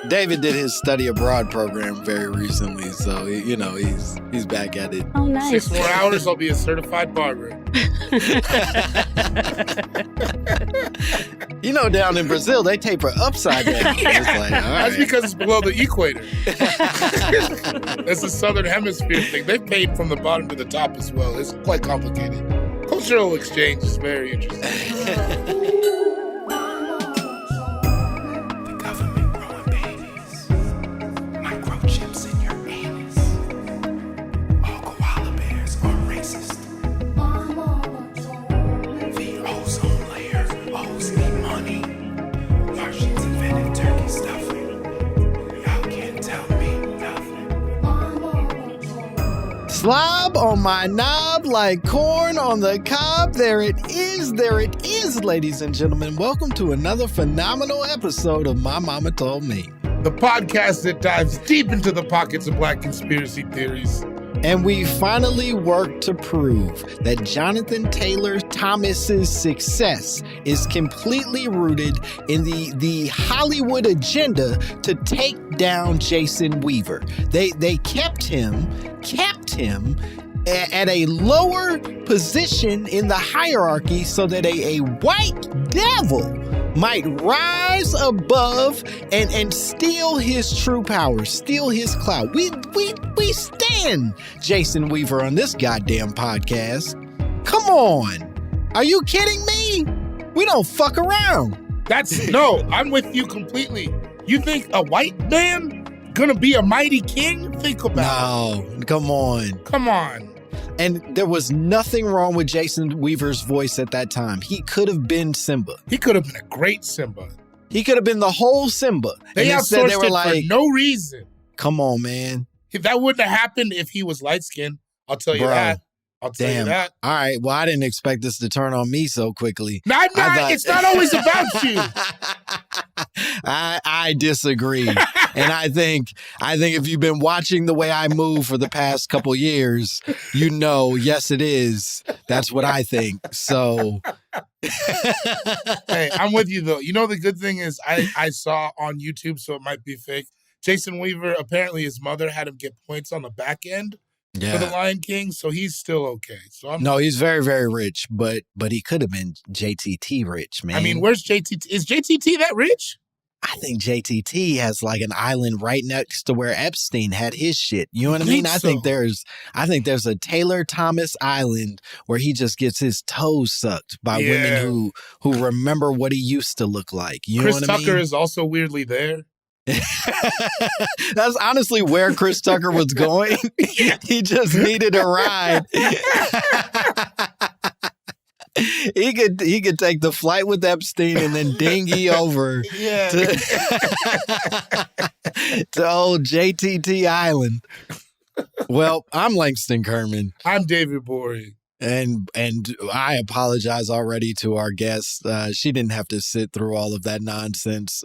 David did his study abroad program very recently, so he's back at it. Oh, nice. 6 more hours, I'll be a certified barber. Down in Brazil, they taper upside down. It's like, all right. That's because it's below the equator. It's a southern hemisphere thing. They paid from the bottom to the top as well. It's quite complicated. Cultural exchange is very interesting. Slob on my knob like corn on the cob. There it is, ladies and gentlemen. Welcome to another phenomenal episode of My Mama Told Me. The podcast that dives deep into the pockets of black conspiracy theories. And we finally worked to prove that Jonathan Taylor Thomas's success is completely rooted in the Hollywood agenda to take down Jason Weaver. They kept him at a lower position in the hierarchy so that a white devil might rise above and steal his true power, steal his clout. We stand Jason Weaver on this goddamn podcast. Come on. Are you kidding me? We don't fuck around. No, I'm with you completely. You think a white man gonna be a mighty king? Think about it. No, come on. Come on. And there was nothing wrong with Jason Weaver's voice at that time. He could have been Simba. He could have been a great Simba. He could have been the whole Simba. They outsourced it for no reason. Come on, man. That wouldn't have happened if he was light-skinned. I'll tell you that. I'll tell you that. All right. Well, I didn't expect this to turn on me so quickly. It's not always about you. I disagree. And I think if you've been watching the way I move for the past couple years, yes, it is. That's what I think. So. Hey, I'm with you, though. The good thing is I saw on YouTube, so it might be fake. Jason Weaver, apparently his mother had him get points on the back end. For the Lion King, so he's still okay. No, he's very, very rich, but he could have been JTT rich, man. I mean, where's JTT? Is JTT that rich? I think JTT has like an island right next to where Epstein had his shit. You know what I mean? I think there's a Taylor Thomas Island where he just gets his toes sucked by women who remember what he used to look like. You know what I mean? Chris Tucker is also weirdly there. That's honestly where Chris Tucker was going. He just needed a ride. He could take the flight with Epstein and then dinghy over to old JTT Island. Well, I'm Langston Kerman. I'm David Bory. And I apologize already to our guest. She didn't have to sit through all of that nonsense.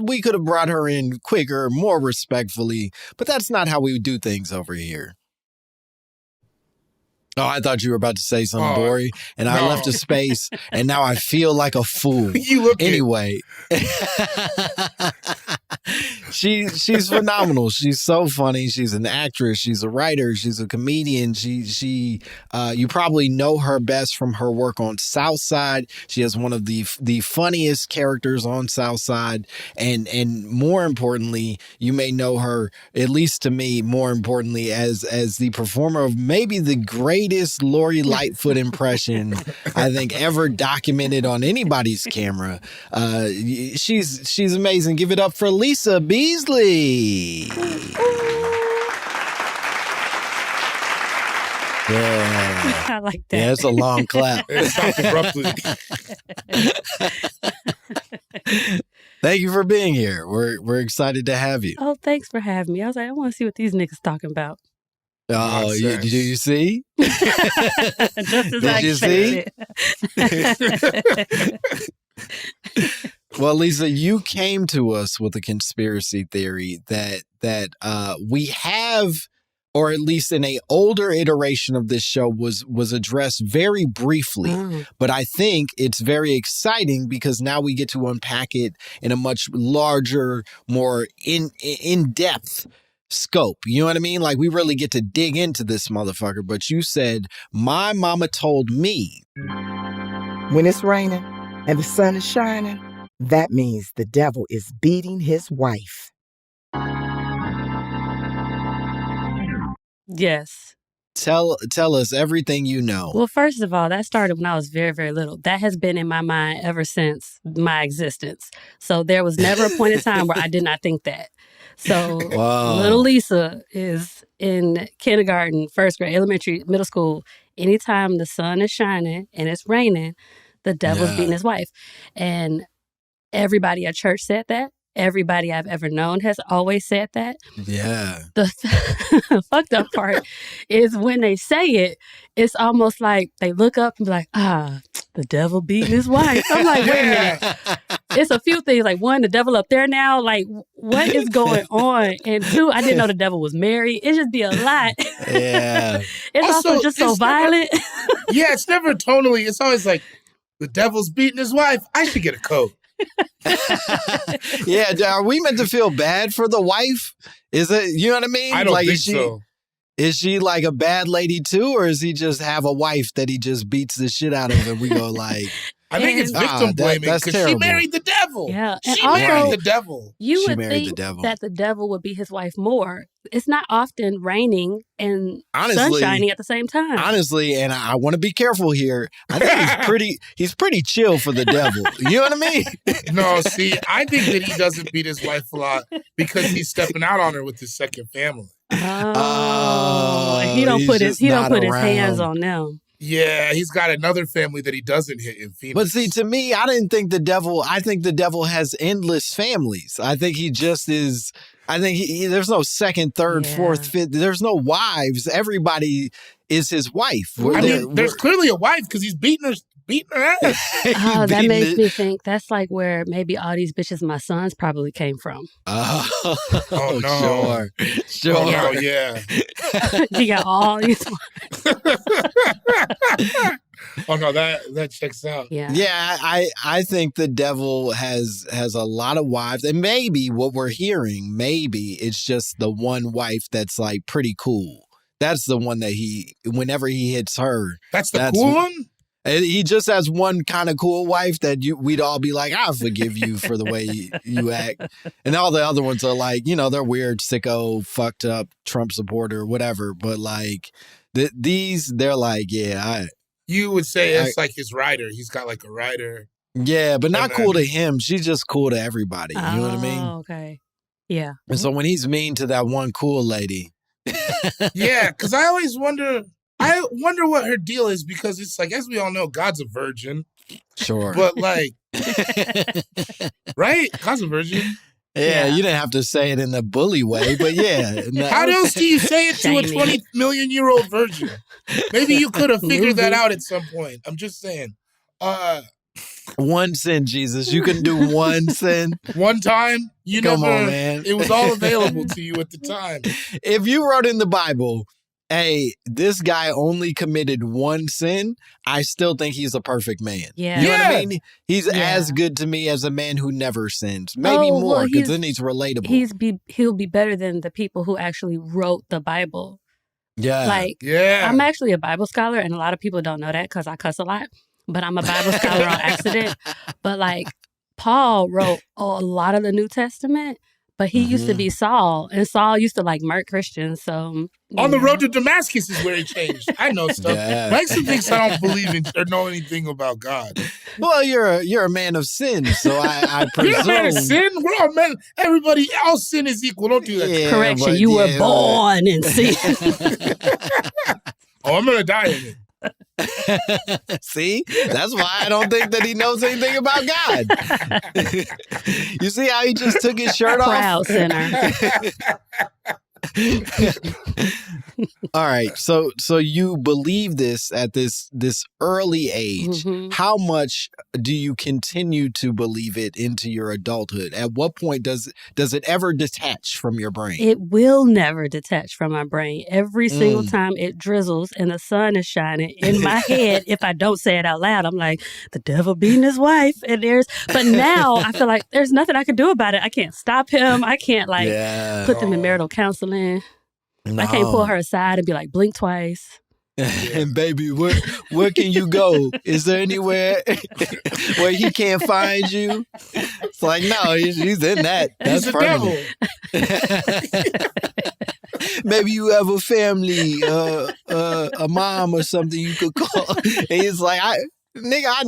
We could have brought her in quicker, more respectfully, but that's not how we do things over here. Oh, I thought you were about to say something, Bory, and I left a space, and now I feel like a fool. You look anyway. She's phenomenal. She's so funny. She's an actress. She's a writer. She's a comedian. She you probably know her best from her work on South Side. She has one of the funniest characters on South Side, and more importantly, you may know her, at least to me, more importantly, as the performer of maybe the greatest Lori Lightfoot impression I think ever documented on anybody's camera. She's amazing. Give it up for Lisa Beasley. Yeah. I like that. Yeah, it's a long clap. It stopped abruptly. Thank you for being here. We're excited to have you. Oh, thanks for having me. I was like, I want to see what these niggas talking about. Oh, did you see? Just as did you see? Well, Lisa, you came to us with a conspiracy theory that we have or at least in a older iteration of this show, was addressed very briefly. But I think it's very exciting because now we get to unpack it in a much larger, more in-depth scope. You know what I mean? Like, we really get to dig into this motherfucker. But you said, my mama told me. When it's raining and the sun is shining, that means the devil is beating his wife. Yes. Tell us everything you know. Well, first of all, that started when I was very, very little. That has been in my mind ever since my existence. So there was never a point in time where I did not think that. So little Lisa is in kindergarten, first grade, elementary, middle school. Anytime the sun is shining and it's raining, the devil's beating his wife. And everybody at church said that. Everybody I've ever known has always said that. Yeah. The fucked up part is when they say it, it's almost like they look up and be like, the devil beating his wife. I'm like, wait a minute. It's a few things. Like, one, the devil up there now. Like, what is going on? And two, I didn't know the devil was married. It just be a lot. Yeah. It's also just so violent. Yeah, it's never tonally. It's always like, the devil's beating his wife. I should get a coat. Yeah, are we meant to feel bad for the wife? Is it, you know what I mean? I don't like, think so. Is she like a bad lady too, or does he just have a wife that he just beats the shit out of and we go like... I think it's victim blaming because she married the devil. Yeah. And she married the devil. You would think that the devil would beat his wife more. It's not often raining and sun shining at the same time. Honestly, and I want to be careful here, I think he's pretty chill for the devil. You know what I mean? No, see, I think that he doesn't beat his wife a lot because he's stepping out on her with his second family. He don't put his hands on them. Yeah, he's got another family that he doesn't hit in Phoenix. But see, to me, I think the devil has endless families. I think he just is. I think there's no second, third, fourth, fifth. There's no wives. Everybody is his wife. There's clearly a wife because he's beating her ass. That makes me think that's like where maybe all these bitches my sons probably came from. Oh no. Sure. Oh no, yeah. You got all these wives. Oh no, that checks out. Yeah, I think the devil has a lot of wives, and maybe what we're hearing, maybe it's just the one wife that's like pretty cool. That's the one that whenever he hits her. That's the cool one? He just has one kind of cool wife that we'd all be like, I'll forgive you for the way you act. And all the other ones are like, they're weird, sicko, fucked up, Trump supporter, whatever. But like these, they're like, you would say it's like his rider. He's got like a rider. Yeah, but not cool to him. She's just cool to everybody. You know what I mean? Oh, okay. Yeah. And so when he's mean to that one cool lady. Yeah, because I always wonder what her deal is, because it's like, as we all know, God's a virgin. Sure. But like, right? God's a virgin. Yeah, you didn't have to say it in the bully way, but yeah. How else do you say it to a 20 million-year-old virgin? Maybe you could have figured that out at some point. I'm just saying. One sin, Jesus. You can do one sin. One time? Come on, man. It was all available to you at the time. If you wrote in the Bible, hey, this guy only committed one sin, I still think he's a perfect man. Yeah. You know what I mean? He's as good to me as a man who never sins. Maybe more, because then he's relatable. He'll be better than the people who actually wrote the Bible. Yeah. I'm actually a Bible scholar, and a lot of people don't know that because I cuss a lot. But I'm a Bible scholar on accident. But like, Paul wrote a lot of the New Testament. But he used to be Saul, and Saul used to like murk Christians. So on the road to Damascus is where he changed. I know stuff. Langston thinks I don't believe in or know anything about God. Well, you're a man of sin, so I presume. You're a man of sin? We're all men. Everybody, all sin is equal. Don't do that. Yeah, correction, you were born in sin. I'm going to die in it. See, that's why I don't think that he knows anything about God. You see how he just took his shirt off? Proud sinner. All right. So you believe this at this early age. Mm-hmm. How much do you continue to believe it into your adulthood? At what point does it ever detach from your brain? It will never detach from my brain. Every single time it drizzles and the sun is shining in my head, if I don't say it out loud, I'm like, the devil beating his wife. But now I feel like there's nothing I can do about it. I can't stop him. I can't put them in marital counseling. No. I can't pull her aside and be like, blink twice. And baby, where can you go? Is there anywhere where he can't find you? It's like, no, he's in that. That's permanent. Maybe you have a family, a mom or something you could call. And he's like, nigga, I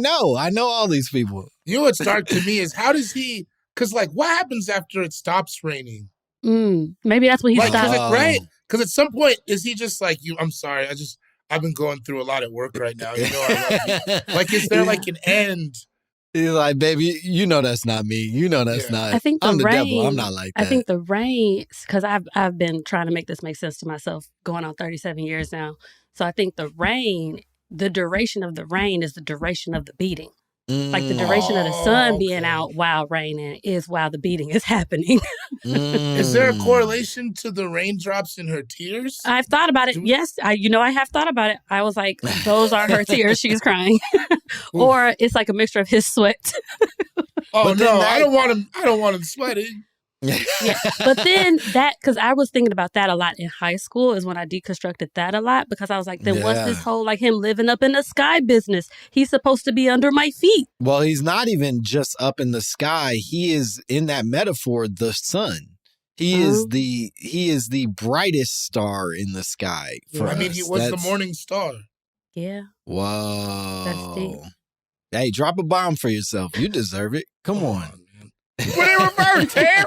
know all these people. You know what's dark to me is how does he? Because what happens after it stops raining? Maybe that's when he stops. Right? Because at some point, is he just like you? I'm sorry, I've been going through a lot at work right now. You know, I love you. Is there an end? He's like, baby, you know that's not me. You know that's not. I think I'm the devil. I'm not like that. I think the rain, because I've been trying to make this make sense to myself, going on 37 years now. So I think the rain, the duration of the rain is the duration of the beating. Like the duration of the sun being out while raining is while the beating is happening. Is there a correlation to the raindrops in her tears? I've thought about it. Yes, I have thought about it. I was like, those are her tears. She's crying. Or it's like a mixture of his sweat. Oh no, I don't want him sweating. Yeah, but then because I was thinking about that a lot in high school is when I deconstructed that a lot because I was like, then what's this whole him living up in the sky business? He's supposed to be under my feet. Well, he's not even just up in the sky. He is, in that metaphor, the sun. He is the brightest star in the sky. For us. He was the morning star. Yeah. Whoa. That's deep. Hey, drop a bomb for yourself. You deserve it. Come on. Put it reverse, Terry.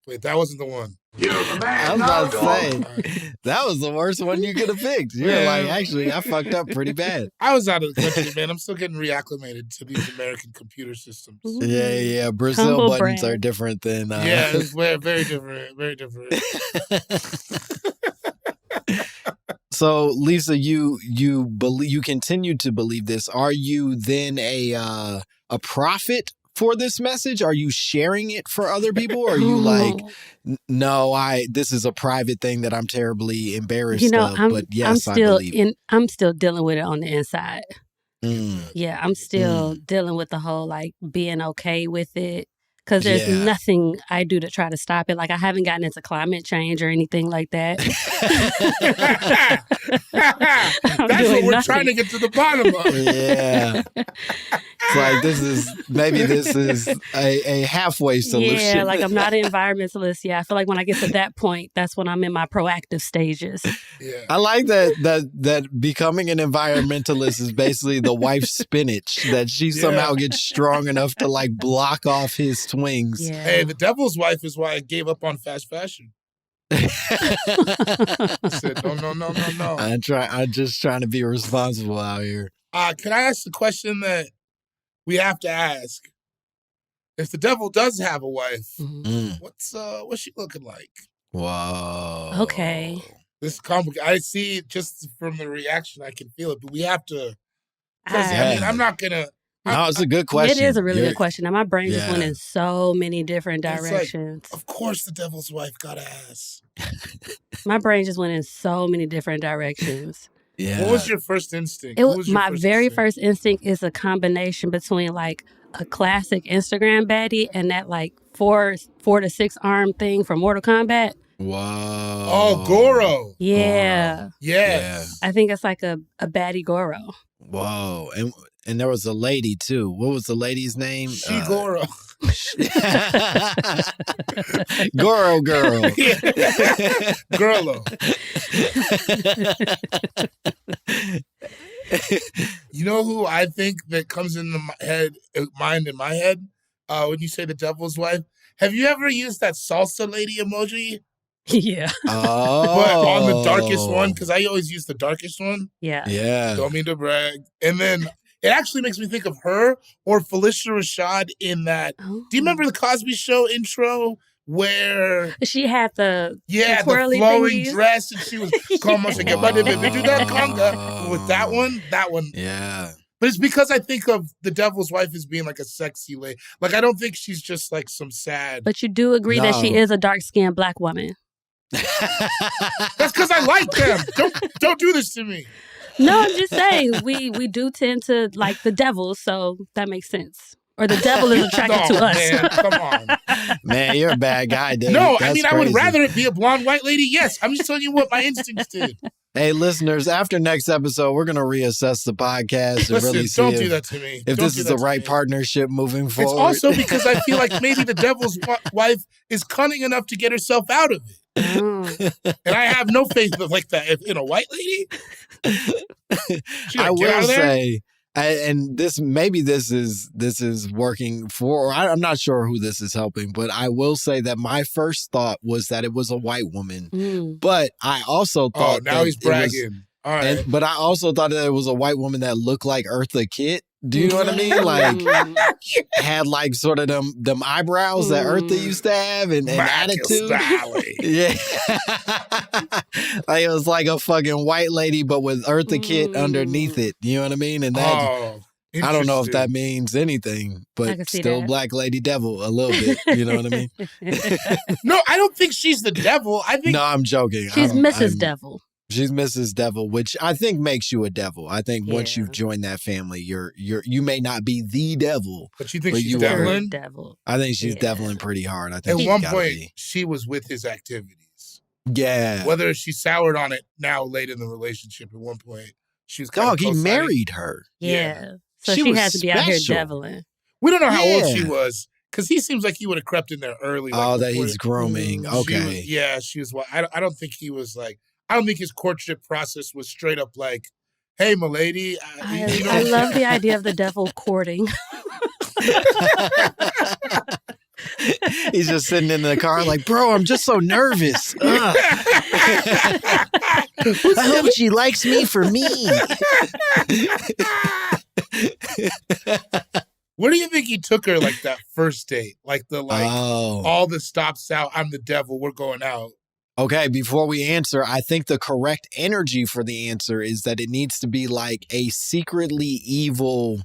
Wait, that wasn't the one. You're the man. I was about to say, that was the worst one you could have picked. You're like, actually, I fucked up pretty bad. I was out of the country, man. I'm still getting reacclimated to these American computer systems. Yeah. Brazil buttons are different than... Yeah, it's very different. Very different. So, Lisa, you continue to believe this. Are you then a prophet for this message? Are you sharing it for other people? Or are you like, no, this is a private thing that I'm terribly embarrassed of, but yes, I believe. I'm still dealing with it on the inside. Yeah, I'm still dealing with the whole being okay with it. Because there's nothing I do to try to stop it. I haven't gotten into climate change or anything like that. That's what we're trying to get to the bottom of. Yeah. It's like, this is a halfway solution. Yeah, I'm not an environmentalist. Yeah, I feel like when I get to that point, that's when I'm in my proactive stages. Yeah. I like that becoming an environmentalist is basically the wife's spinach, that she somehow gets strong enough to block off his swings. Yeah. Hey, the devil's wife is why I gave up on fast fashion. I said, no. I'm just trying to be responsible out here. Can I ask the question that we have to ask? If the devil does have a wife, what's she looking like? Whoa. Okay. This is complicated. I see just from the reaction, I can feel it, but we have to. I'm not gonna. No, it's a good question. It is a really good question. Now, my brain just went in so many different directions. Of course, the devil's wife got ass. My brain just went in so many different directions. Yeah. What was your first instinct? My very first instinct is a combination between a classic Instagram baddie and that 4 to 6 arm thing from Mortal Kombat. Wow. Oh, Goro. Yeah. Goro. Yes. I think it's a baddie Goro. Whoa. And there was a lady too. What was the lady's name? Goro. Goro girl. Girlo. You know who I think that comes in my head when you say the devil's wife? Have you ever used that salsa lady emoji? Yeah. Oh. But on the darkest one, because I always use the darkest one. Yeah. Yeah. Don't mean to brag. And then it actually makes me think of her or Felicia Rashad in that. Oh. Do you remember the Cosby Show intro where she had the the twirly flowing thingies. dress, and she was como se que puede do that conga. With that one. Yeah. But it's because I think of the devil's wife as being like a sexy lady. Like, I don't think she's just like some sad. But you do agree that she is a dark-skinned black woman. That's because I like them. Don't do this to me. No, I'm just saying we do tend to like the devil, so that makes sense. Or the devil is attracted to us. Man, come on. Man, you're a bad guy, dude. No, That's I would crazy. rather it be a blonde white lady. Yes, I'm just telling you what my instincts did. Hey, listeners, after next episode, we're going to reassess the podcast and Listen, really see don't do that to me. if Don't this do is that the to right me. partnership moving forward. It's also because I feel like maybe the devil's wife is cunning enough to get herself out of it. And I have no faith like that in a white lady. I will say, and this is working for. I'm not sure who this is helping, but I will say that my first thought was that it was a white woman. But I also thought, now he's bragging. All right. But I also thought that it was a white woman that looked like Eartha Kitt. Do you know what I mean? Like, had like sort of them eyebrows that Eartha used to have and attitude. Yeah. Like, it was like a fucking white lady, but with Eartha Kitt underneath it. You know what I mean? And that, I don't know if that means anything, but still that. Black lady devil a little bit. You know what I mean? No, I don't think she's the devil. No, I'm joking. She's Mrs. Devil. She's Mrs. Devil, which I think makes you a devil. I think once you've joined that family, you may not be the devil, but you think she's deviling? Devil. I think she's deviling pretty hard. I think at one point she was with his activities. Yeah. Whether she soured on it now late in the relationship, at one point she was kind of he married her. Yeah. So she has to be out here deviling. We don't know how old she was. Because he seems like he would have crept in there early. Like, that he's grooming. Okay. She was. I don't think he was like. I don't think his courtship process was straight up like, "Hey, my lady." I love the idea of the devil courting. He's just sitting in the car like, bro, I'm just so nervous. I hope she likes me for me. Where do you think he took her like that first date? Like all the stops out. I'm the devil. We're going out. Okay, before we answer, I think the correct energy for the answer is that it needs to be like a secretly evil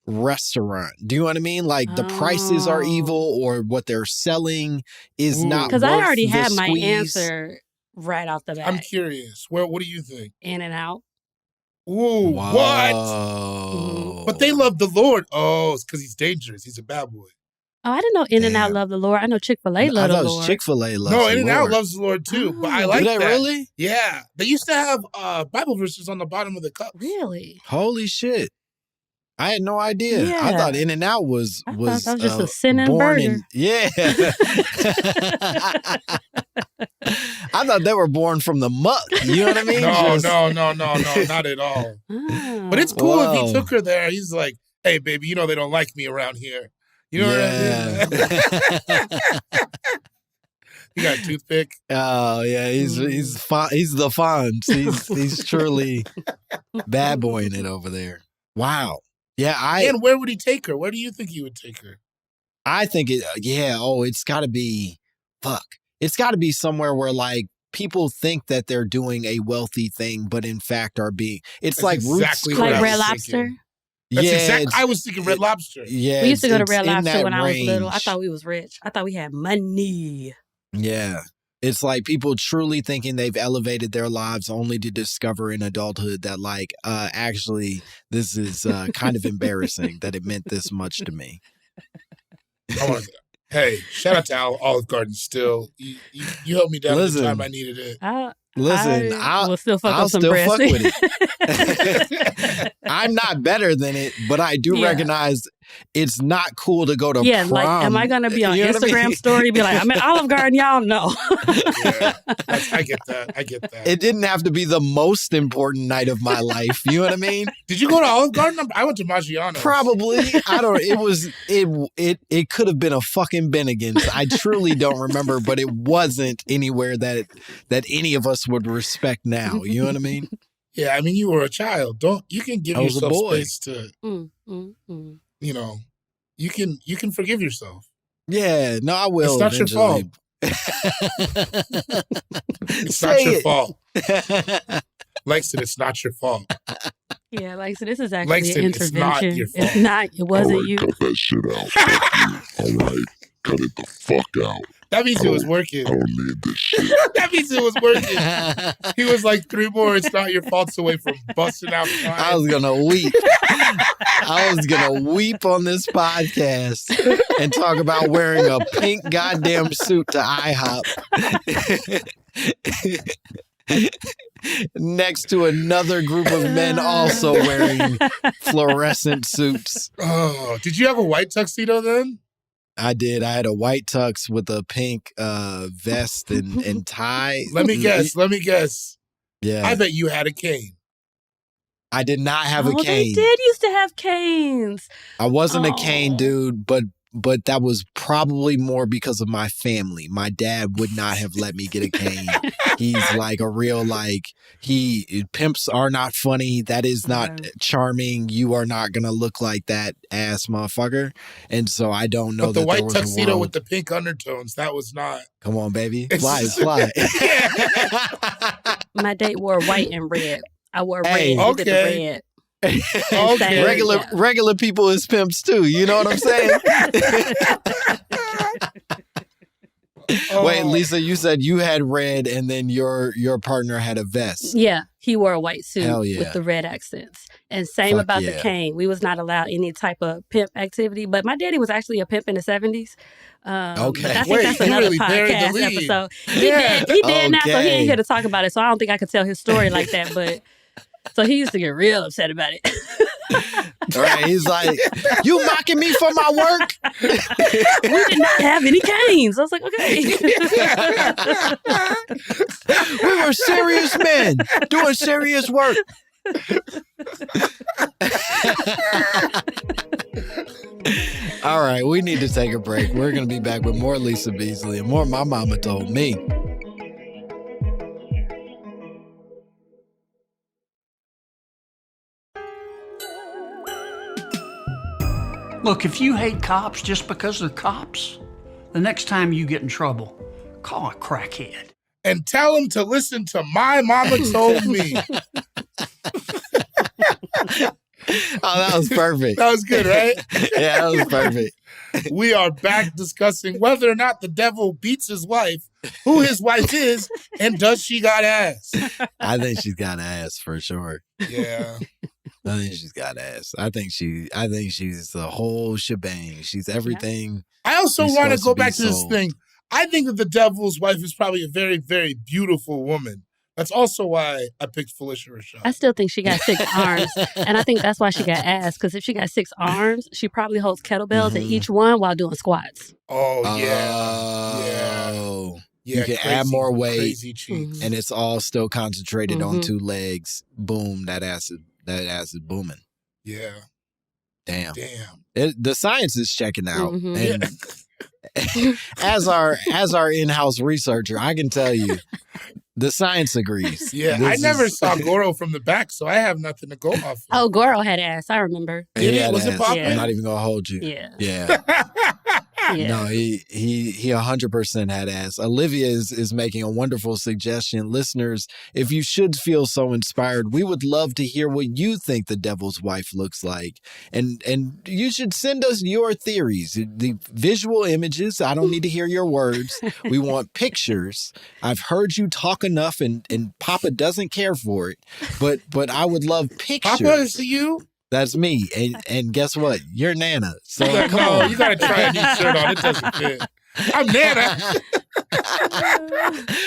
restaurant. Do you know what I mean? Like the prices are evil or what they're selling is not worth the I already had squeeze. my answer right off the bat. I'm curious. What do you think? In and Out. Ooh, what? But they love the Lord. Oh, it's because he's dangerous. He's a bad boy. Oh, I didn't know In and Out loved the Lord. I know Chick-fil-A loved the Lord. Chick-fil-A loves No, In and Out loves the Lord too. But I like that. Really? Yeah. They used to have Bible verses on the bottom of the cups. Really? Holy shit. I had no idea. Yeah. I thought In and Out was that was just a sinning burger. Yeah. I thought they were born from the muck. You know what I mean? No, not at all. But it's cool if he took her there. He's like, "Hey, baby, you know they don't like me around here." You know what I mean? You got a toothpick? Oh yeah, he's the Fonz. He's truly bad boying it over there. Wow. Yeah, And where would he take her? Where do you think he would take her? I think it's got to be It's got to be somewhere where like people think that they're doing a wealthy thing, but in fact are being. It's like exactly like Red Lobster. I was thinking Red Lobster. Yeah, we used to go to Red Lobster when I was range. little. I thought we was rich. I thought we had money. Yeah. It's like people truly thinking they've elevated their lives only to discover in adulthood that like, actually, this is kind of embarrassing that it meant this much to me. Hey, shout out to Olive Garden still. You helped me down at the time I needed it. I'll still fuck I'll up some still breast. fuck with it. I'm not better than it, but I do recognize it's not cool to go to prom. Like, am I going to be on Instagram story? Be like, I'm at Olive Garden, y'all know. I get that. It didn't have to be the most important night of my life. You know what I mean? Did you go to Olive Garden? I went to Maggiano's. Probably. I don't. It could have been a fucking Bennigan's. I truly don't remember, but it wasn't anywhere that any of us would respect now. You know what I mean? Yeah, I mean, you were a child. You can give yourself space to, you know, you can forgive yourself. Yeah, no, I will. It's not your fault. It's not your fault. Langston, it's not your fault. Yeah, Langston, this is actually Langston, an intervention. it's not your fault. It's not. It wasn't you. Cut that shit out. All right, cut it the fuck out. That means it was working. I don't need this shit. That means it was working. He was like 3 more "it's not your faults" away from busting out crying. I was gonna weep. I was gonna weep on this podcast and talk about wearing a pink goddamn suit to IHOP next to another group of men also wearing fluorescent suits. Oh, did you have a white tuxedo then? I did. I had a white tux with a pink vest and tie. Let me guess. Yeah. I bet you had a cane. I did not have a cane. They did used to have canes. I wasn't a cane dude, but that was probably more because of my family. My dad would not have let me get a cane. He's like a real pimps are not funny. That is not charming. You are not going to look like that ass motherfucker. And so I don't know but the white tuxedo with the pink undertones, that was not. Come on, baby. Fly. My date wore white and red. I wore red. Okay. He did the red. Okay. Regular people is pimps too. You know what I'm saying? Wait, Lisa, you said you had red and then your partner had a vest. Yeah, he wore a white suit yeah. with the red accents. And same about the cane. We was not allowed any type of pimp activity. But my daddy was actually a pimp in the 70s. Okay. But I think that's another really podcast episode. He dead now, so he ain't here to talk about it. So I don't think I could tell his story like that. But so he used to get real upset about it. Right, he's like, "You mocking me for my work?" We did not have any canes. I was like, okay. We were serious men doing serious work. All right, we need to take a break. We're going to be back with more Lisa Beasley and more My Mama Told Me. Look, if you hate cops just because they're cops, the next time you get in trouble, call a crackhead. And tell them to listen to My Mama Told Me. Oh, that was perfect. That was good, right? Yeah, that was perfect. We are back discussing whether or not the devil beats his wife, who his wife is, and does she got ass? I think she's got ass for sure. Yeah. I think she's got ass. I think she's the whole shebang. She's everything. I also want to go back to this thing. I think that the devil's wife is probably a very, very beautiful woman. That's also why I picked Felicia Rashad. I still think she got 6 arms. And I think that's why she got ass. Because if she got 6 arms, she probably holds kettlebells in each one while doing squats. Oh, yeah. You can add more weight. Crazy cheeks. And it's all still concentrated on 2 legs. Boom, that ass is booming. Yeah. Damn. The science is checking out. And as our in-house researcher, I can tell you, the science agrees. Yeah, I never saw Goro from the back, so I have nothing to go off of. Oh, Goro had ass. I remember. Was it popping? I'm not even gonna hold you. Yeah. No, he 100% had ass. Olivia is making a wonderful suggestion. Listeners, if you should feel so inspired, we would love to hear what you think the devil's wife looks like. And you should send us your theories, the visual images. I don't need to hear your words. We want pictures. I've heard you talk enough and Papa doesn't care for it. But I would love pictures. Papa, is it you? That's me. And guess what? You're Nana. So come no, on. You got to try a new shirt on. It doesn't fit. I'm Nana.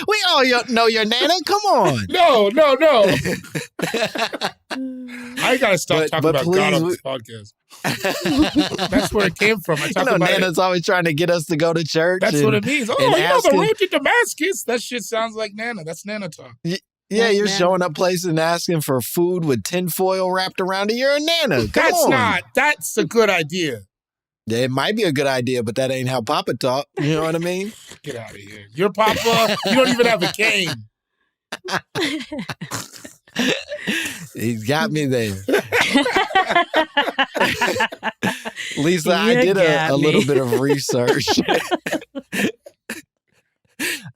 We all know you're Nana. Come on. No. I got to stop talking about God on this podcast. That's where it came from. I talk about Nana's always trying to get us to go to church. That's what it means. Oh, the road to Damascus. That shit sounds like Nana. That's Nana talk. Yeah, you're showing up places and asking for food with tinfoil wrapped around it. You're a Nana. That's a good idea. Yeah, it might be a good idea, but that ain't how Papa talk. You know what I mean? Get out of here. Your Papa, you don't even have a cane. He's got me there. Lisa, I did a little bit of research.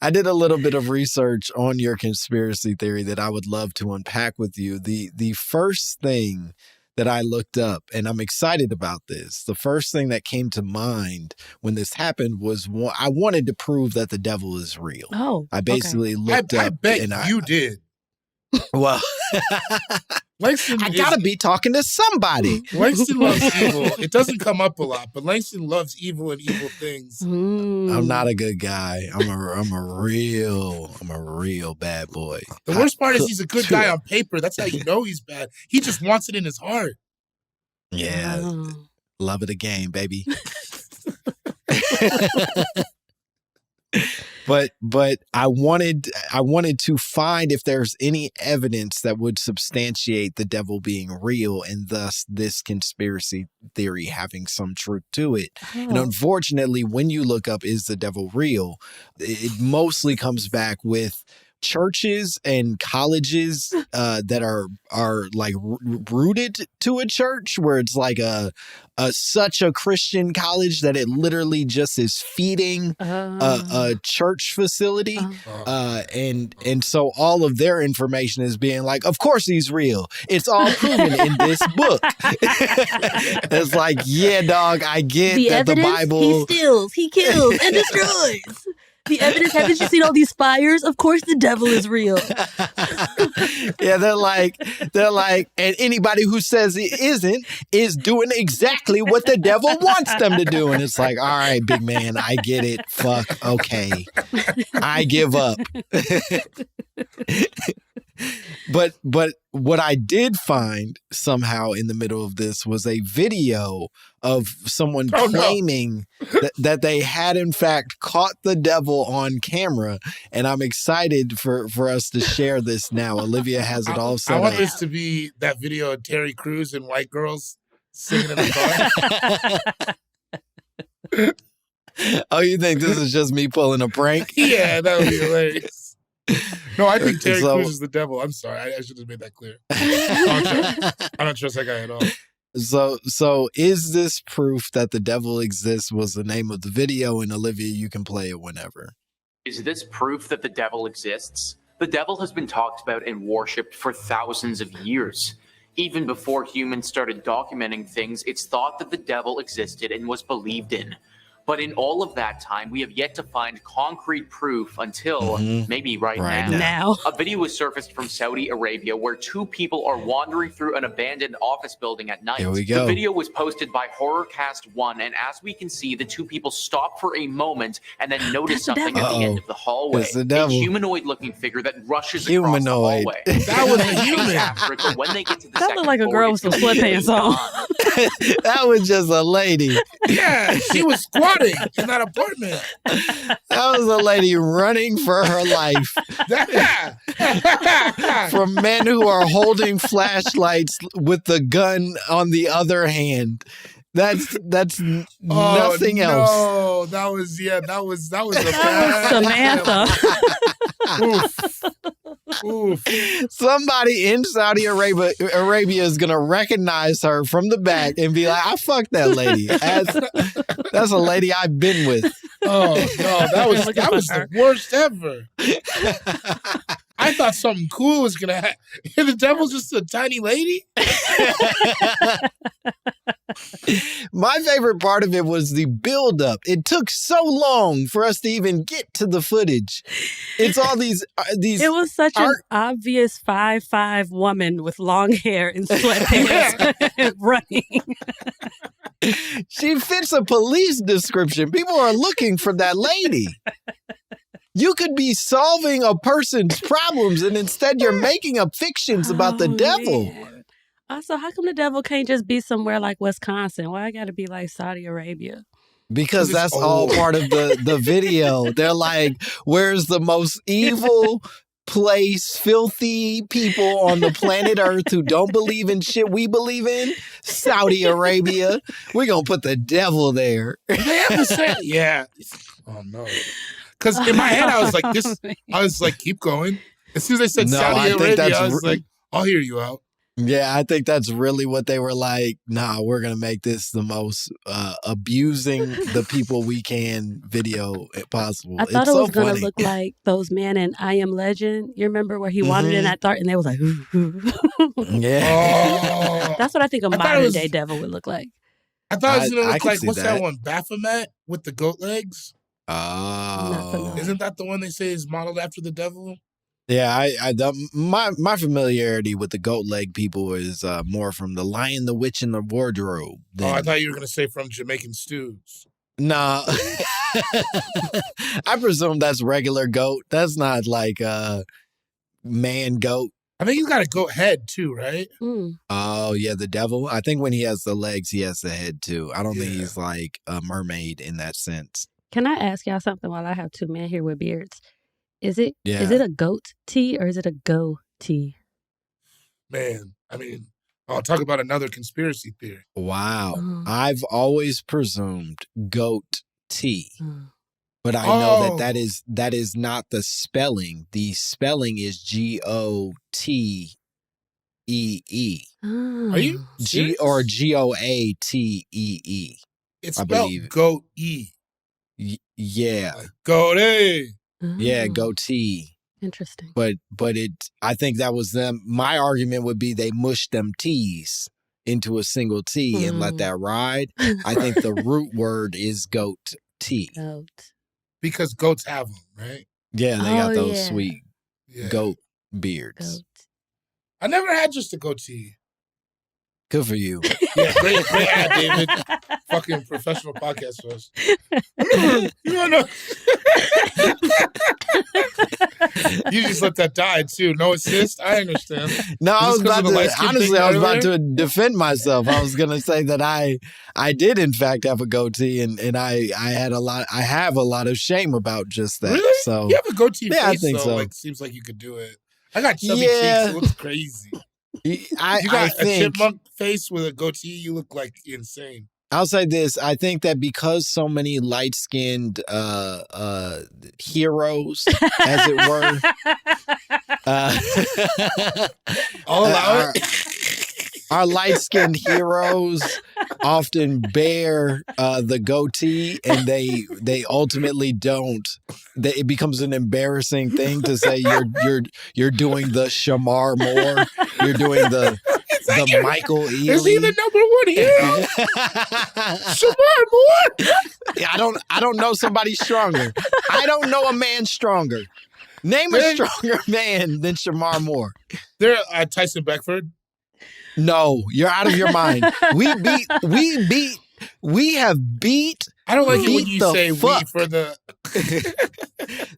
I did a little bit of research on your conspiracy theory that I would love to unpack with you. The first thing that I looked up, and I'm excited about this, the first thing that came to mind when this happened was I wanted to prove that the devil is real. Oh, I basically looked up. I bet you did. Well, Langston I gotta be talking to somebody. Langston loves evil. It doesn't come up a lot, but Langston loves evil and evil things. I'm not a good guy. I'm a real bad boy. The worst part is he's a good guy on paper. That's how you know he's bad. He just wants it in his heart. Yeah, love of the game, baby. But I wanted to find if there's any evidence that would substantiate the devil being real and thus this conspiracy theory having some truth to it. And unfortunately, when you look up, is the devil real? It mostly comes back with churches and colleges that are like rooted to a church, where it's like such a Christian college that it literally just is feeding a church facility. And so all of their information is being like, of course he's real. It's all proven in this book. It's like, yeah, dog, I get the that evidence, the Bible. He steals, he kills, and destroys. The evidence, haven't you seen all these fires? Of course the devil is real. Yeah, they're like, and anybody who says he isn't is doing exactly what the devil wants them to do. And it's like, all right, big man, I get it. Fuck, okay. I give up. But what I did find somehow in the middle of this was a video of someone claiming that they had in fact caught the devil on camera, and I'm excited for us to share this now. Olivia has it all set up. I want this to be that video of Terry Crews and white girls singing in the car. Oh, you think this is just me pulling a prank? Yeah, that would be hilarious. No, I think Terry Crews is the devil. I'm sorry. I should have made that clear. I don't trust that guy at all. So is this proof that the devil exists was the name of the video, and Olivia, you can play it whenever. Is this proof that the devil exists? The devil has been talked about and worshipped for thousands of years. Even before humans started documenting things, it's thought that the devil existed and was believed in. But in all of that time, we have yet to find concrete proof until maybe right now. A video was surfaced from Saudi Arabia where two people are wandering through an abandoned office building at night. Here we go. The video was posted by HorrorCast1, and as we can see, the two people stop for a moment and then notice something at the end of the hallway. It's the devil. A humanoid-looking figure that rushes across the hallway. That was a human. After it, but when they get to the That looked like a girl with some sweatpants on. That was just a lady. Yeah, she was squatting in that apartment. That was a lady running for her life from men who are holding flashlights with the gun on the other hand. That's nothing else. No, that was a bad Samantha. Oof. Somebody in Saudi Arabia is gonna recognize her from the back and be like, "I fucked that lady." That's a lady I've been with. Oh no, that was the worst ever. I thought something cool was gonna happen. The devil's just a tiny lady. My favorite part of it was the build-up. It took so long for us to even get to the footage. It's all these. It was such an obvious 5'5" woman with long hair and sweatpants running. She fits a police description. People are looking for that lady. You could be solving a person's problems, and instead you're making up fictions about the devil. Man. Also, how come the devil can't just be somewhere like Wisconsin? Why I got to be like Saudi Arabia? Because that's all part of the video. They're like, where's the most evil place, filthy people on the planet Earth who don't believe in shit we believe in? Saudi Arabia. We're going to put the devil there. They have the same. Yeah. Oh, no. Because in my head, I was like, keep going. As soon as I said Saudi Arabia, I was like, I'll hear you out. Yeah, I think that's really what they were like. Nah, we're going to make this the most abusing the people we can video possible. I thought It's it so was going to funny. look like those men in I Am Legend. You remember where he wandered in that thought and they was like, ooh. Yeah. That's what I think a modern day devil would look like. I thought it was going to look like, what's that one? Baphomet with the goat legs? Oh. Isn't that the one they say is modeled after the devil? Yeah, my familiarity with the goat leg people is more from The Lion, the Witch, and the Wardrobe. I thought you were going to say from Jamaican Stews. Nah. I presume that's regular goat. That's not like man goat. I think he's got a goat head too, right? Mm. Oh, yeah, the devil. I think when he has the legs, he has the head too. I don't think he's like a mermaid in that sense. Can I ask y'all something while I have two men here with beards? Is it a goat tea or is it a go tea? Man, I mean, I'll talk about another conspiracy theory. Wow. I've always presumed goat tea. But I know that is not the spelling. The spelling is GOTEE. Are you serious? Or GOATEE. It's spelled goat-e. Yeah. Like goatee. Yeah, goatee. Interesting. But I think that was them. My argument would be they mushed them T's into a single T and let that ride. I think the root word is goat tea. Goat. Because goats have them, right? Yeah, they got those sweet goat beards. Goat. I never had just a goatee. Good for you. Yeah, great ad, David. Fucking professional podcast host. You know. You just let that die too. No assist. I understand. No, I was about to defend myself. I was gonna say that I did in fact have a goatee, and I have a lot of shame about just that. Really? So you have a goatee face, I think though. so. Like, seems like you could do it. I got chubby cheeks. It looks crazy. You got a chipmunk face with a goatee. You look like insane. I'll say this. I think that because so many light-skinned heroes, as it were, our light-skinned heroes often bear the goatee, and they ultimately don't. It becomes an embarrassing thing to say you're doing the Shamar Moore, you're doing the Michael Ealy. Is he the number one hero? Shamar Moore. I don't know somebody stronger. I don't know a man stronger. Name a stronger man than Shamar Moore. They're Tyson Beckford. No, you're out of your mind. We have beat. I don't like it when you say we for the.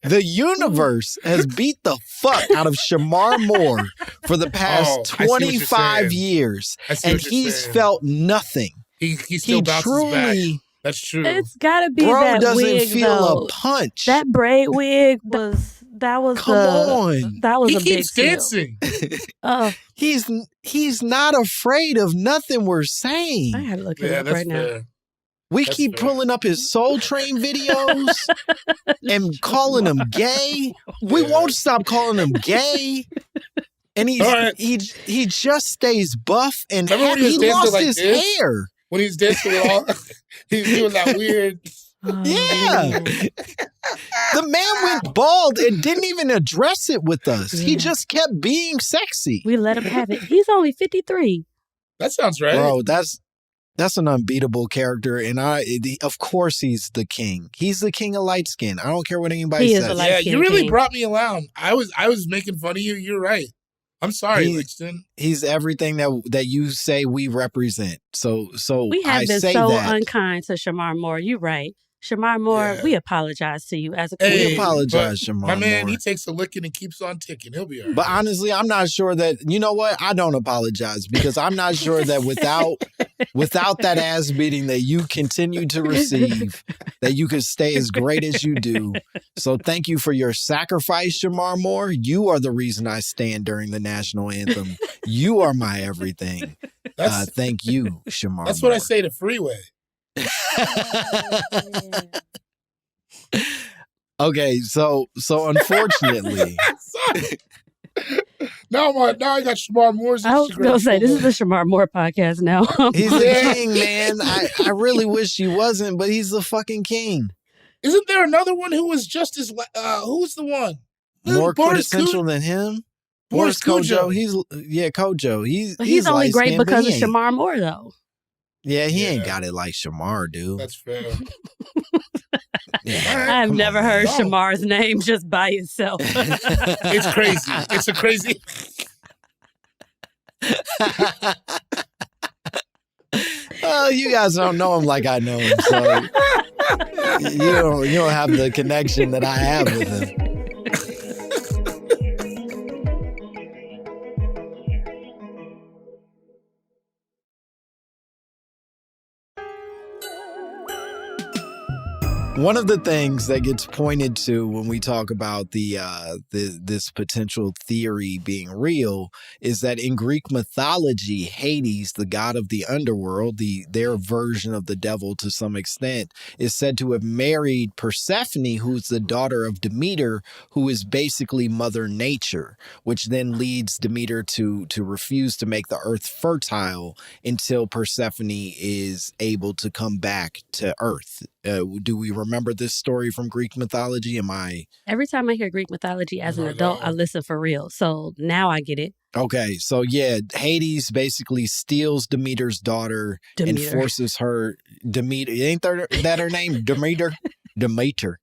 The universe has beat the fuck out of Shamar Moore for the past 25 years, and he's felt nothing. He still bounces back. That's true. It's gotta be Bro that doesn't wig, feel though. a punch. That braid wig was Come on. That was he a big keeps dancing. He's not afraid of nothing we're saying. I had to look it up right now. We keep pulling up his Soul Train videos and calling him gay. We won't stop calling him gay. And he just stays buff and happy. He lost his hair. When he's dancing with all, he's doing that weird. Yeah. The man went bald and didn't even address it with us. Yeah. He just kept being sexy. We let him have it. He's only 53. That sounds right. Bro, that's an unbeatable character. And of course he's the king. He's the king of light skin. I don't care what anybody says. Yeah, you really brought me around. I was making fun of you. You're right. I'm sorry, Langston. He's everything that you say we represent. So we have I been say so that. unkind to Shamar Moore. You're right. Shamar Moore, we apologize to you as a queen. We apologize, Shamar Moore. My man, he takes a licking and keeps on ticking. He'll be all right. But honestly, I'm not sure that, you know what? I don't apologize because I'm not sure that without that ass beating that you continue to receive, that you could stay as great as you do. So thank you for your sacrifice, Shamar Moore. You are the reason I stand during the national anthem. You are my everything. Thank you, Shamar That's Moore. what I say to Freeway. Okay, so unfortunately, Now I got Shamar Moore's Instagram. I was going to say, this is the Shamar Moore podcast now. He's the king, man. I really wish he wasn't, but he's the fucking king. Isn't there another one who was just as who's the one? More quintessential than him? Boris Kojo. Kojo. He's only great because of Shamar Moore, though. Yeah, he ain't got it like Shamar, dude. That's fair. I've never heard Shamar's name just by itself. It's crazy. It's a crazy. Oh, you guys don't know him like I know him, so you don't have the connection that I have with him. One of the things that gets pointed to when we talk about this potential theory being real is that in Greek mythology, Hades, the god of the underworld, their version of the devil to some extent, is said to have married Persephone, who's the daughter of Demeter, who is basically Mother Nature, which then leads Demeter to refuse to make the earth fertile until Persephone is able to come back to Earth. Do we remember this story from Greek mythology? Every time I hear Greek mythology as an adult, I listen for real. So now I get it. Okay, so yeah, Hades basically steals Demeter's daughter and forces her. Demeter, ain't that her name? Demeter. Demeter.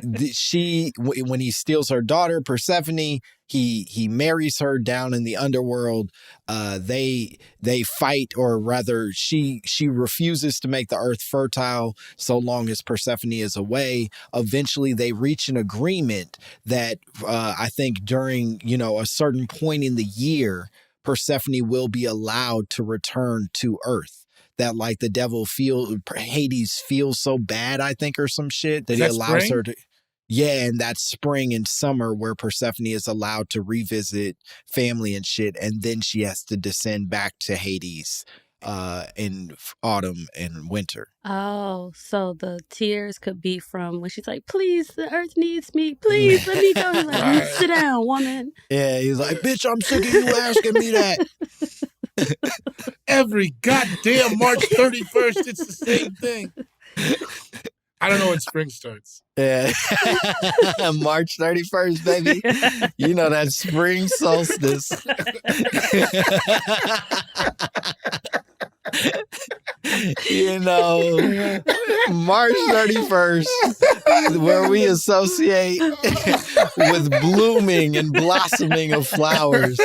When he steals her daughter Persephone, he marries her down in the underworld. They fight, or rather she refuses to make the earth fertile so long as Persephone is away. Eventually they reach an agreement that I think during a certain point in the year, Persephone will be allowed to return to Earth. That like the devil Hades feels so bad, I think, or some shit that he allows her to. Yeah, and that's spring and summer where Persephone is allowed to revisit family and shit, and then she has to descend back to Hades in autumn and winter. Oh, so the tears could be from when she's like, please, the earth needs me. Please, let me go. Like, sit down, woman. Yeah, he's like, bitch, I'm sick of you asking me that. Every goddamn March 31st, it's the same thing. I don't know when spring starts. Yeah. March 31st, baby. You know that spring solstice. March 31st, where we associate with blooming and blossoming of flowers.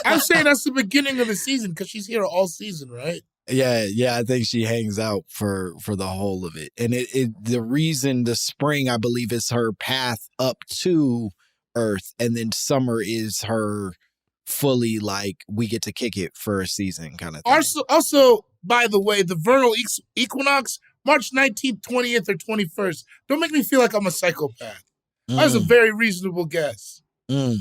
I'm saying that's the beginning of the season because she's here all season, right? Yeah, I think she hangs out for the whole of it. And the reason the spring, I believe, is her path up to Earth, and then summer is her fully like we get to kick it for a season kind of thing. Also, by the way, the vernal equinox, March 19th, 20th, or 21st. Don't make me feel like I'm a psychopath. That was a very reasonable guess. All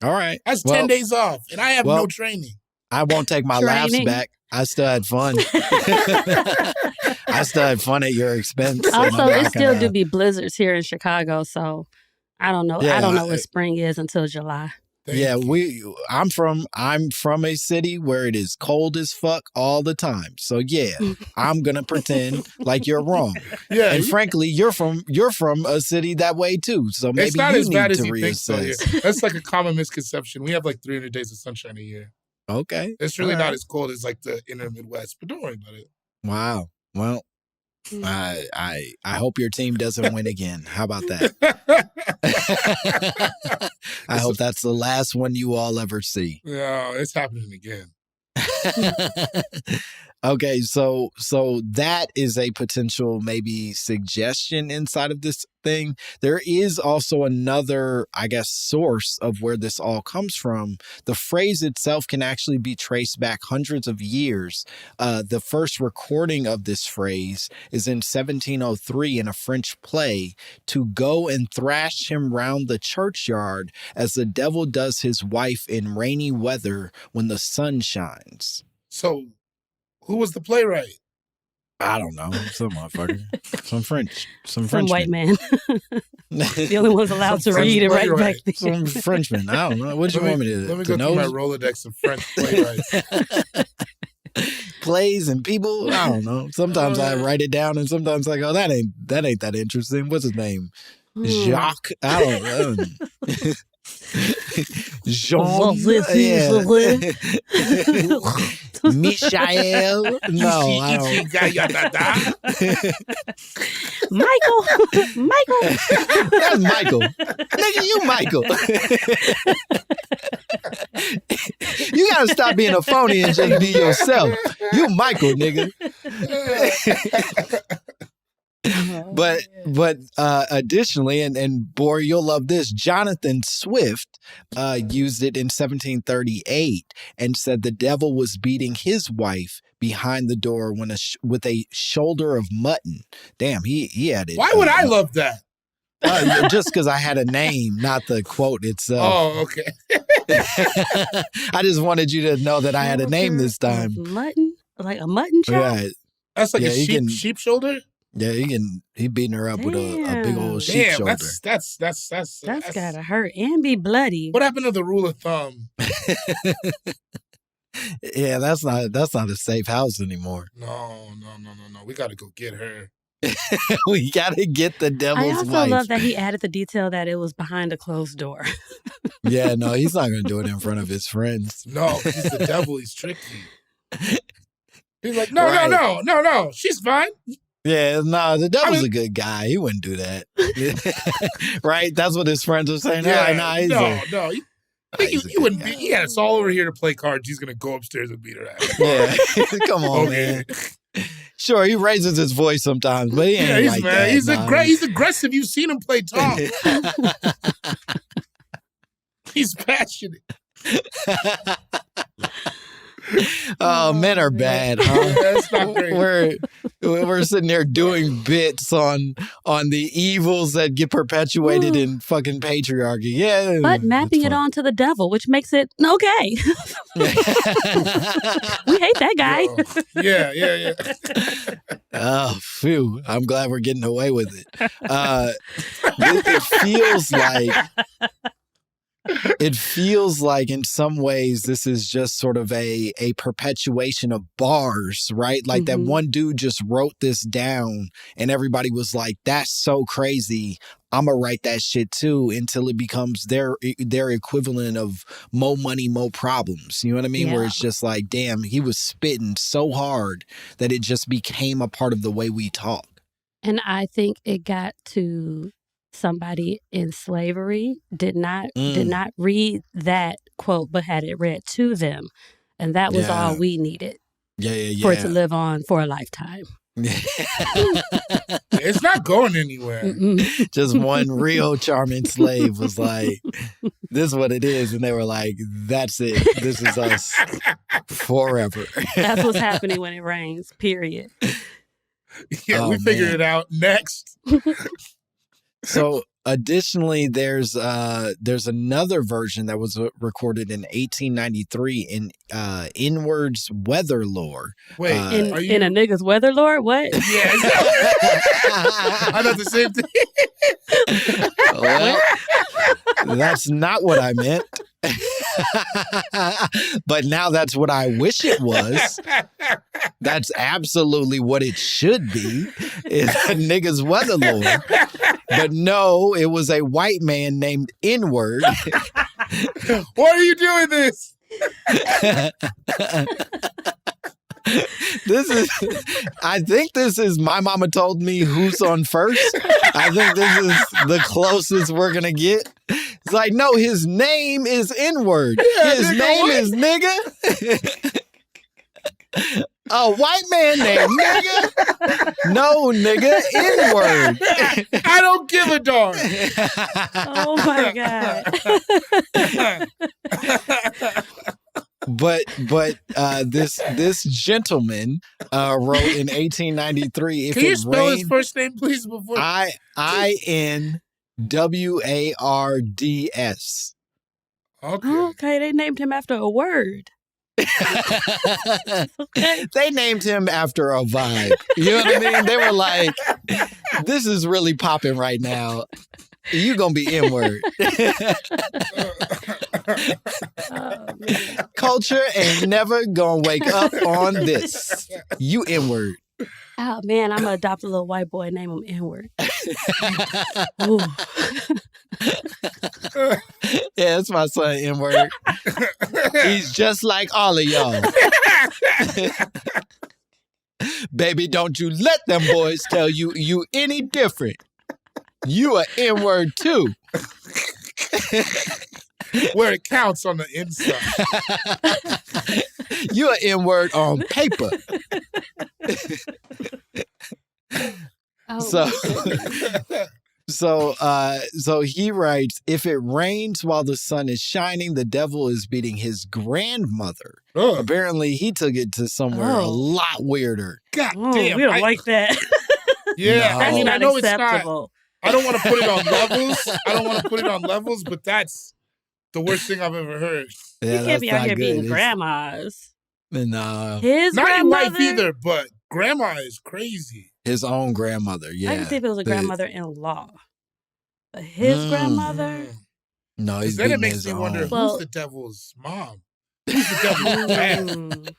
right. That's 10 days off, and I have no training. I won't take my laughs back. I still had fun. I still had fun at your expense. Also, it still do be blizzards here in Chicago, so I don't know. I don't know what spring is until July. I'm from a city where it is cold as fuck all the time. So yeah, I'm gonna pretend like you're wrong. Yeah, and frankly, you're from a city that way too. So maybe it's not you as need bad as to you reassess. think. So, that's like a common misconception. We have like 300 days of sunshine a year. Okay, it's really not as cold as like the inner Midwest, but don't worry about it. Wow. Well, I hope your team doesn't win again. How about that? I hope that's the last one you all ever see. No, it's happening again. Okay, so that is a potential maybe suggestion inside of this thing. There is also another, I guess, source of where this all comes from. The phrase itself can actually be traced back hundreds of years. The first recording of this phrase is in 1703 in a French play, to go and thrash him round the churchyard as the devil does his wife in rainy weather when the sun shines. So, who was the playwright? I don't know. Some motherfucker. Some French. Some white Frenchman. man. The only ones allowed to read and write back then. Some Frenchman. I don't know. What do you want me to Let me go through my Rolodex of French playwrights. Plays and people. I don't know. Sometimes I write it down, and sometimes I go, that ain't that interesting. What's his name? Jacques. I don't know. Jean. Michael. No, I don't. Michael. That's Michael. Nigga, you Michael. You gotta stop being a phony and just be yourself. You Michael, nigga. But additionally, and Boy, you'll love this, Jonathan Swift used it in 1738 and said the devil was beating his wife behind the door with a shoulder of mutton. Damn, he had it. Why would I love that? Just because I had a name, not the quote itself. Oh, okay. I just wanted you to know that I had a name this time. Mutton? Like a mutton chop? Yeah. That's like a sheep shoulder? Yeah, he beating her up with a big old sheep shoulder. That's gotta hurt and be bloody. What happened to the rule of thumb? Yeah, that's not a safe house anymore. No. We gotta go get her. We gotta get the devil's wife. I also love that he added the detail that it was behind a closed door. Yeah, no, he's not gonna do it in front of his friends. No, he's the devil. He's tricky. He's like, no, she's fine. Yeah, no, the devil's a good guy. He wouldn't do that. Right? That's what his friends are saying. Yeah, No. He wouldn't be. He had us all over here to play cards. He's going to go upstairs and beat her ass. Yeah. Come on, man. Sure, he raises his voice sometimes, but he ain't like that. He's aggressive. You've seen him play tough. He's passionate. Oh, men are bad, huh? Yeah, that's not great. We're sitting there doing bits on the evils that get perpetuated in fucking patriarchy. Yeah, but mapping it onto the devil, which makes it okay. We hate that guy. Yeah. Oh, phew! I'm glad we're getting away with it. It feels like. It feels like in some ways this is just sort of a perpetuation of bars, right? Like that one dude just wrote this down and everybody was like, that's so crazy. I'm going to write that shit too, until it becomes their equivalent of mo money, mo problems. You know what I mean? Yeah. Where it's just like, damn, he was spitting so hard that it just became a part of the way we talk. And I think it got to somebody in slavery did not read that quote, but had it read to them. And that was all we needed for it to live on for a lifetime. It's not going anywhere. Just one real charming slave was like, this is what it is. And they were like, that's it. This is us forever. That's what's happening when it rains, period. Yeah, we figured it out. Next. So additionally, there's another version that was recorded in 1893 in Inward's weather lore. Wait, in a nigga's weather lore? What? Yeah, I thought the same thing. Well, that's not what I meant. But now that's what I wish it was. That's absolutely what it should be. It's a nigga's weather lore. But no, it was a white man named Inward. Why are you doing this? I think this is My Mama Told Me Who's on First. I think this is the closest we're going to get. It's like, no, his name is N-word. His name is nigga. A white man named nigga? No, nigga, N-word. I don't give a darn. Oh, my God. But this gentleman wrote in 1893. Can you spell his first name, please? Before INWARDS. Okay. Okay, they named him after a word. Okay. They named him after a vibe. You know what I mean? They were like, this is really popping right now. You gonna be N-word. Oh, man. Culture ain't never gonna wake up on this. You N-word. Oh, man, I'm going to adopt a little white boy and name him N-word. Ooh. Yeah, that's my son, N-word. He's just like all of y'all. Baby, don't you let them boys tell you any different. You a N-word too. Where it counts on the inside. You a N-word on paper. Oh, So he writes, if it rains while the sun is shining, the devil is beating his grandmother. Ugh. Apparently, he took it to somewhere a lot weirder. God oh, damn. we don't like that. Yeah, No. I mean, I That's know not it's not. acceptable. I don't want to put it on levels. But that's the worst thing I've ever heard. Yeah, You can't be out not here good. beating grandmas. No, His Not your grandmother? wife either, but grandma is crazy. his own grandmother. Yeah, I can see if it was a grandmother-in-law. But his grandmother? No, he's Then it beating makes his me own. wonder Well- who's the devil's mom? Who's the devil's dad? Mm.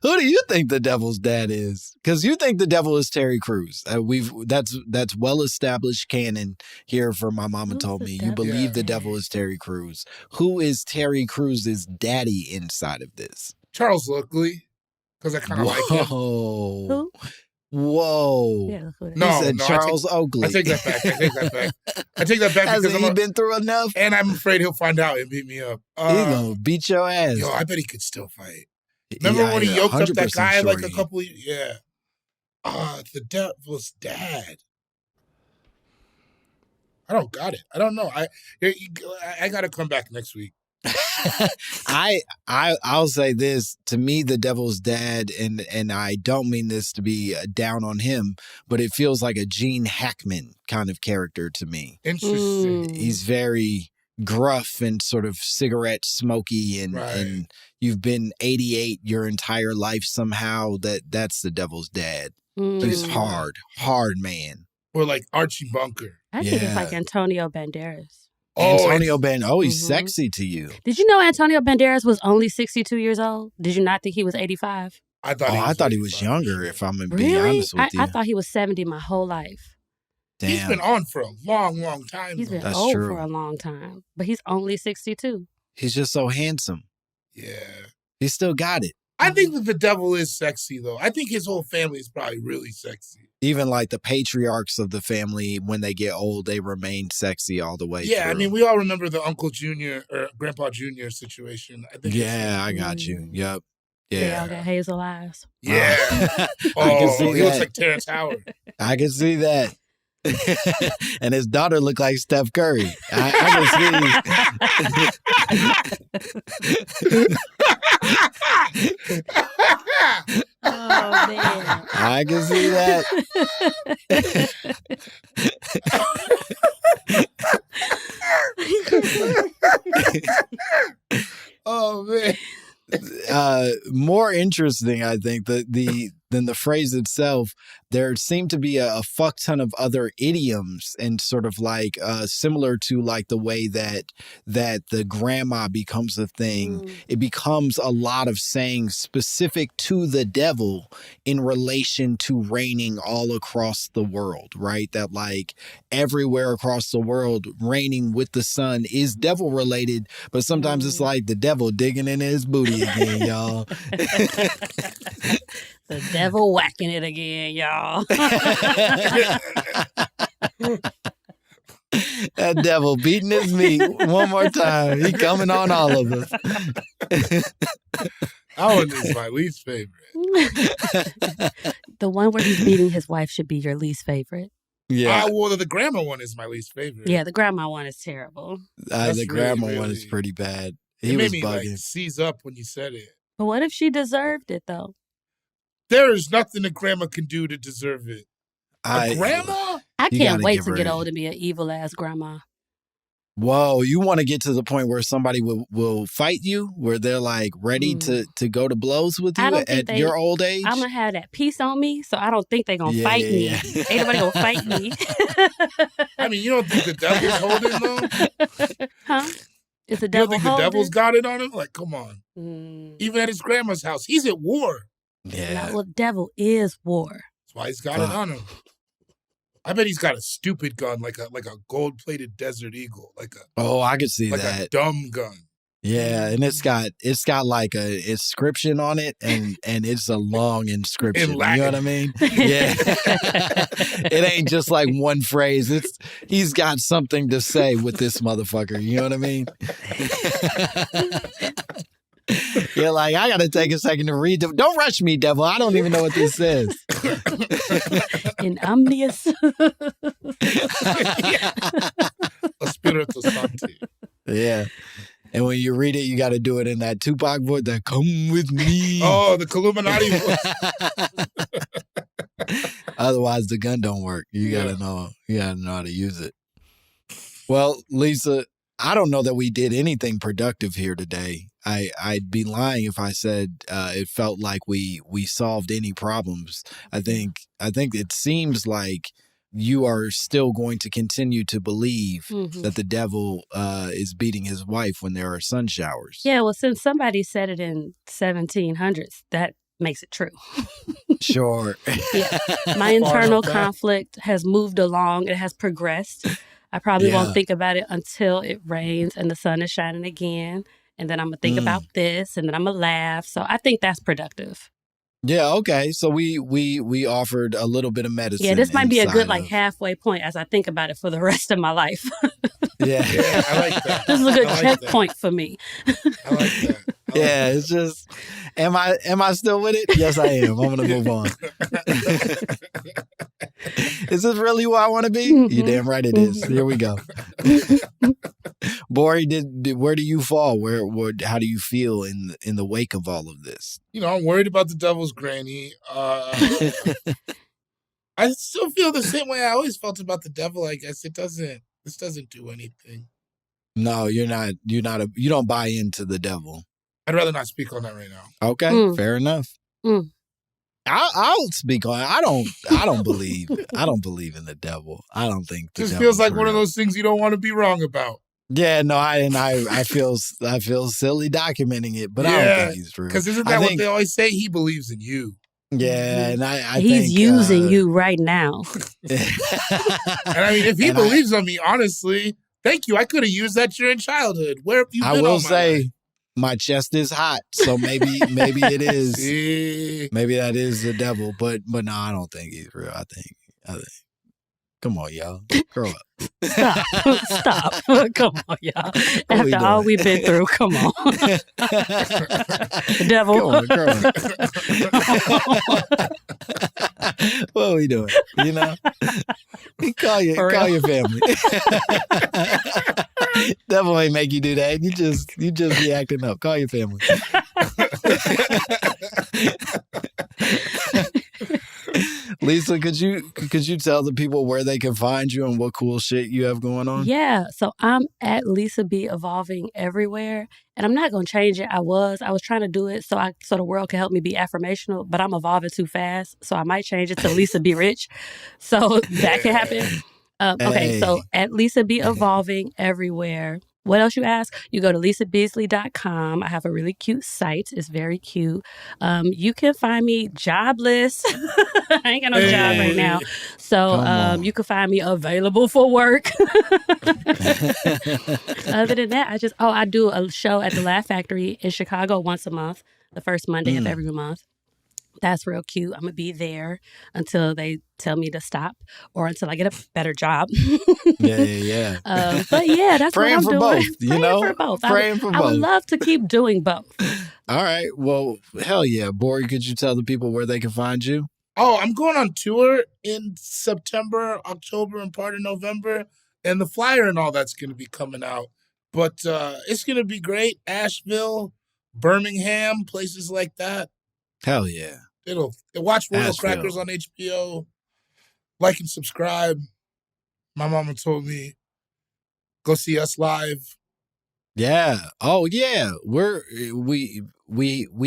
Who do you think the devil's dad is? Because you think the devil is Terry Crews. That's well established canon here. For my mama Who's told the me you devil? believe the Yeah. devil is Terry Crews. Who is Terry Crews' daddy inside of this? Charles Oakley, because I kind of like him. Whoa, Who? whoa! Yeah, look who that No, He is. said no, Charles Oakley. I take that back. I take that back Hasn't because he been through enough? and I'm afraid he'll find out and beat me up. He gonna beat your ass. Yo, I bet he could still fight. Remember Yeah, when he yoked up that 100% guy sure like a he- couple of, yeah. The devil's dad. I don't got it. I don't know. I got to come back next week. I'll say this. To me, the devil's dad, and I don't mean this to be down on him, but it feels like a Gene Hackman kind of character to me. Interesting. He's very gruff and sort of cigarette smoky, and you've been 88 your entire life somehow. That's the devil's dad. He's hard man. Or like Archie Bunker. I think it's like Yeah. Antonio Banderas. Antonio he's Mhm. sexy to you. Did you know Antonio Banderas was only 62 years old? Did you not think he was 85? I thought he was younger, if I'm being Really? honest with you. I thought he was 70 my whole life. Damn. He's been on for a long, long time. He's been That's old true. for a long time, but he's only 62. He's just so handsome. Yeah. He still got it. I think that the devil is sexy, though. I think his whole family is probably really sexy. Even like the patriarchs of the family, when they get old, they remain sexy all the way Yeah, through. I mean, we all remember the Uncle Jr. or Grandpa Jr. situation. I think. Yeah, I got you. Yep. They Yeah. all got hazel eyes. Yeah. I can Oh, see he looks that. like Terrence Howard. I can see that. And his daughter looked like Steph Curry. I Oh, man. I can see that. Oh, man. More interesting, I think, than the phrase itself. There seem to be a fuck ton of other idioms, and sort of like similar to like the way that the grandma becomes a thing. It becomes a lot of sayings specific to the devil in relation to reigning all across the world, right? That like everywhere across the world, reigning with the sun is devil related, but sometimes it's like the devil digging in his booty again, y'all. The devil whacking it again, y'all. That devil beating his meat one more time. He coming on all of us. That one is my least favorite. The one where he's beating his wife should be your least favorite. Yeah. Well, the grandma one is my least favorite. Yeah, the grandma one is terrible. The grandma one is pretty bad. He It was made me bugging. like seize up when you said it. But what if she deserved it, though? There is nothing a grandma can do to deserve it. A grandma? I You can't gotta wait give to her get a- old and be an evil-ass grandma. Whoa, you want to get to the point where somebody will fight you, where they're like ready to go to blows with you at your old age? I'm going to have that peace on me, so I don't think they're going to fight me. Ain't nobody going to fight me. I mean, you don't think the devil's holding them? Huh? Is the You devil don't think the holding? devil's got it on him? Like, come on. Even at his grandma's house, he's at war. Yeah. Well, devil is war. That's why he's got it on him. I bet he's got a stupid gun, like a gold-plated Desert Eagle, I could see like that. a dumb gun. Yeah, and it's got like a inscription on it, and it's a long inscription. You know what I mean? Yeah, it ain't just like one phrase. He's got something to say with this motherfucker. You know what I mean? You're like, I gotta take a second to read. Don't rush me, devil. I don't even know what this says. In omnius. Espiritu Santo. Yeah. And when you read it, you got to do it in that Tupac voice, that "come with me." Oh, the Illuminati voice. Otherwise, the gun don't work. You gotta know. You gotta know how to use it. Well, Lisa, I don't know that we did anything productive here today. I'd be lying if I said it felt like we solved any problems. I think it seems like you are still going to continue to believe that the devil is beating his wife when there are sun showers. Yeah, well, since somebody said it in 1700s, that makes it true. Sure. Yeah. My internal conflict has moved along. It has progressed. I probably won't think about it until it rains and the sun is shining again. And then I'm going to think about this, and then I'm going to laugh. So I think that's productive. Yeah, okay. So we offered a little bit of medicine. Yeah, this might be a good halfway point as I think about it for the rest of my life. Yeah, I like that. This is a good checkpoint for me. I like that. It's just, am I still with it? Yes, I am. I'm gonna move on. Is this really who I want to be? You're damn right it is. Here we go. Bori, where do you fall? How do you feel in the wake of all of this? I'm worried about the devil's granny. I still feel the same way I always felt about the devil. I guess this doesn't do anything. No, you're not. You don't buy into the devil. I'd rather not speak on that right now. Okay, fair enough. I'll speak on it. I don't believe in the devil. I don't think the just feels like one of those things you don't want to be wrong about. Yeah, no, I feel silly documenting it, but I don't think he's real. Because isn't that what they always say? He believes in you. Yeah, and I he's think, using you right now. And I mean, if he believes on me, honestly, thank you. I could have used that during childhood. Where have you been? I will say, my chest is hot, so maybe it is. Maybe that is the devil, but no, I don't think he's real. I think. Come on, y'all, grow up. Stop. Come on, y'all. After all we've been through, come on. The devil. Come on. What are we doing? Call your family. Devil ain't make you do that. You just be acting up. Call your family. Lisa, could you tell the people where they can find you and what cool shit you have going on? Yeah, so I'm at Lisa B Evolving everywhere, and I'm not gonna change it. I was trying to do it so the world can help me be affirmational, but I'm evolving too fast, so I might change it to Lisa B Rich, so that can happen. Okay, so at Lisa B Evolving everywhere. What else you ask? You go to lisabeasley.com. I have a really cute site. It's very cute. You can find me jobless. I ain't got no job right now. So you can find me available for work. Other than that, I do a show at the Laugh Factory in Chicago once a month, the first Monday of every month. That's real cute. I'm going to be there until they tell me to stop or until I get a better job. Yeah. But yeah, that's Praying what I'm for doing. Both, Praying for both. I would love to keep doing both. All right. Well, hell yeah. Bori, could you tell the people where they can find you? Oh, I'm going on tour in September, October, and part of November. And the flyer and all that's going to be coming out. But it's going to be great. Asheville, Birmingham, places like that. Hell yeah. Watch Royal Crackers on HBO. Like and subscribe. My mama told me Go see us live. Yeah. Oh yeah. We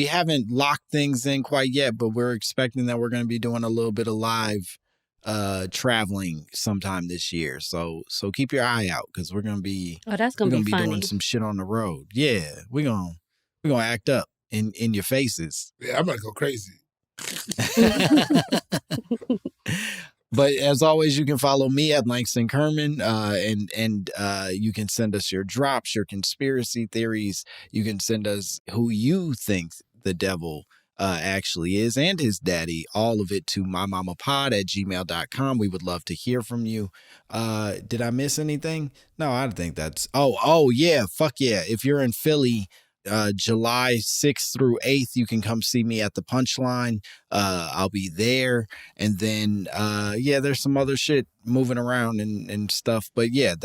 haven't locked things in quite yet, but we're expecting that we're going to be doing a little bit of live traveling sometime this year. So keep your eye out because we're going to be that's going to be funny. doing some shit on the road. Yeah. We're going to act up in your faces. Yeah, I'm going to go crazy. But as always, you can follow me at Langston Kerman, and you can send us your drops, your conspiracy theories. You can send us who you think the devil actually is and his daddy, all of it to mymommapod@gmail.com. We would love to hear from you. Did I miss anything? No, I don't think that's... Oh, yeah, fuck yeah. If you're in Philly... July 6th through 8th, you can come see me at the Punchline. I'll be there. And then, there's some other shit moving around and stuff. But yeah,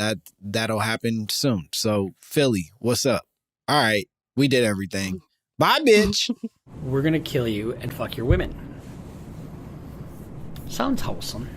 that'll happen soon. So, Philly, what's up? All right, we did everything. Bye, bitch. We're gonna kill you and fuck your women. Sounds wholesome.